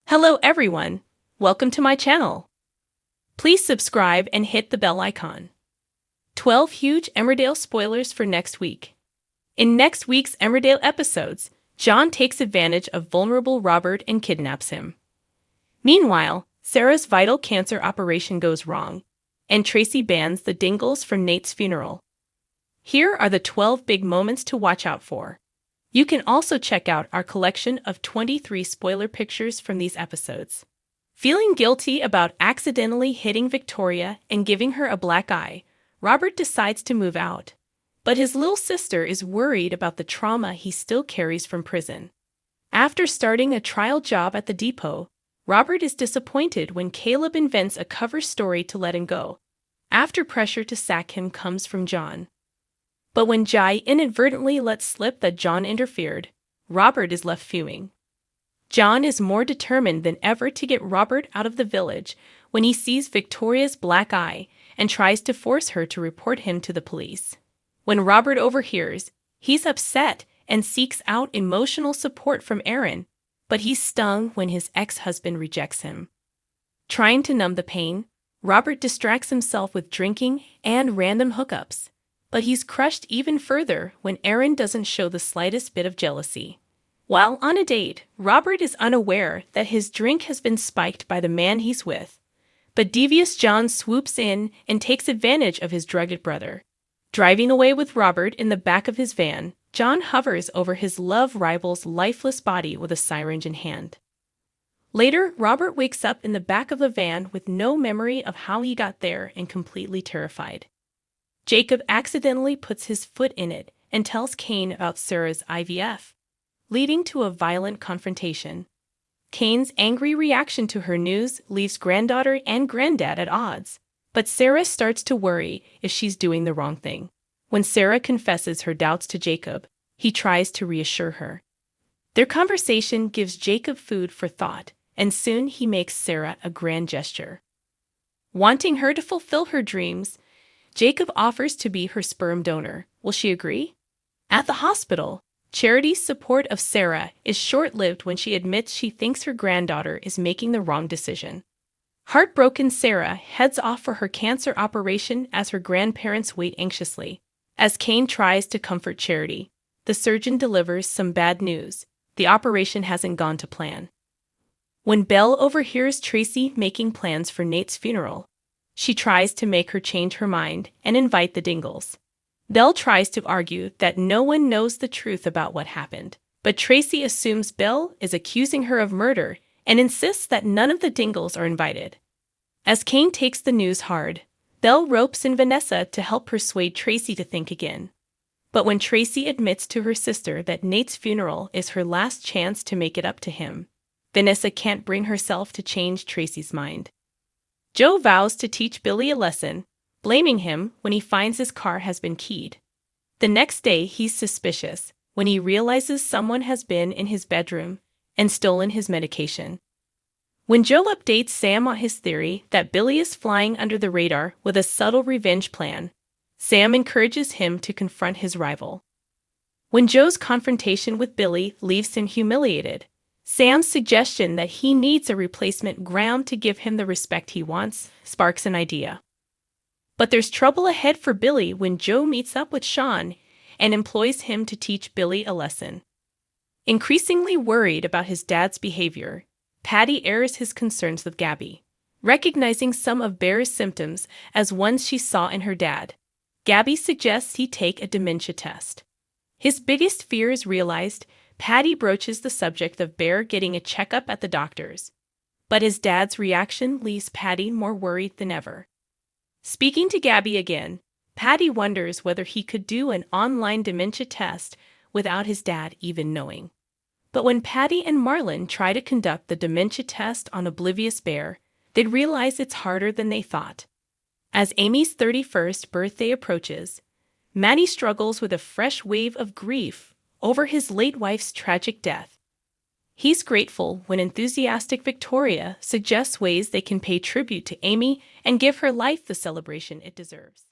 Hello everyone, welcome to my channel. Please subscribe and hit the bell icon. 12 huge Emmerdale spoilers for next week. In next week's Emmerdale episodes, John takes advantage of vulnerable Robert and kidnaps him. Meanwhile, Sarah's vital cancer operation goes wrong, and Tracy bans the Dingles from Nate's funeral. Here are the 12 big moments to watch out for. You can also check out our collection of 23 spoiler pictures from these episodes. Feeling guilty about accidentally hitting Victoria and giving her a black eye, Robert decides to move out. But his little sister is worried about the trauma he still carries from prison. After starting a trial job at the depot, Robert is disappointed when Caleb invents a cover story to let him go, after pressure to sack him comes from John. But when Jai inadvertently lets slip that John interfered, Robert is left fuming. John is more determined than ever to get Robert out of the village when he sees Victoria's black eye and tries to force her to report him to the police. When Robert overhears, he's upset and seeks out emotional support from Aaron, but he's stung when his ex-husband rejects him. Trying to numb the pain, Robert distracts himself with drinking and random hookups. But he's crushed even further when Aaron doesn't show the slightest bit of jealousy. While on a date, Robert is unaware that his drink has been spiked by the man he's with. But devious John swoops in and takes advantage of his drugged brother. Driving away with Robert in the back of his van, John hovers over his love rival's lifeless body with a syringe in hand. Later, Robert wakes up in the back of the van with no memory of how he got there and completely terrified. Jacob accidentally puts his foot in it and tells Cain about Sarah's IVF, leading to a violent confrontation. Cain's angry reaction to her news leaves granddaughter and granddad at odds, but Sarah starts to worry if she's doing the wrong thing. When Sarah confesses her doubts to Jacob, he tries to reassure her. Their conversation gives Jacob food for thought, and soon he makes Sarah a grand gesture. Wanting her to fulfill her dreams, Jacob offers to be her sperm donor. Will she agree? At the hospital, Charity's support of Sarah is short-lived when she admits she thinks her granddaughter is making the wrong decision. Heartbroken Sarah heads off for her cancer operation as her grandparents wait anxiously. As Cain tries to comfort Charity, the surgeon delivers some bad news. The operation hasn't gone to plan. When Belle overhears Tracy making plans for Nate's funeral, she tries to make her change her mind and invite the Dingles. Belle tries to argue that no one knows the truth about what happened, but Tracy assumes Belle is accusing her of murder and insists that none of the Dingles are invited. As Cain takes the news hard, Belle ropes in Vanessa to help persuade Tracy to think again. But when Tracy admits to her sister that Nate's funeral is her last chance to make it up to him, Vanessa can't bring herself to change Tracy's mind. Joe vows to teach Billy a lesson, blaming him when he finds his car has been keyed. The next day, he's suspicious when he realizes someone has been in his bedroom and stolen his medication. When Joe updates Sam on his theory that Billy is flying under the radar with a subtle revenge plan, Sam encourages him to confront his rival. When Joe's confrontation with Billy leaves him humiliated, Sam's suggestion that he needs a replacement Graham to give him the respect he wants sparks an idea. But there's trouble ahead for Billy when Joe meets up with Sean and employs him to teach Billy a lesson. Increasingly worried about his dad's behavior, Patty airs his concerns with Gabby, recognizing some of Bear's symptoms as ones she saw in her dad. Gabby suggests he take a dementia test. His biggest fear is realized. Patty broaches the subject of Bear getting a checkup at the doctor's, but his dad's reaction leaves Patty more worried than ever. Speaking to Gabby again, Patty wonders whether he could do an online dementia test without his dad even knowing. But when Patty and Marlon try to conduct the dementia test on oblivious Bear, they realize it's harder than they thought. As Amy's 31st birthday approaches, Matty struggles with a fresh wave of grief over his late wife's tragic death. He's grateful when enthusiastic Victoria suggests ways they can pay tribute to Amy and give her life the celebration it deserves.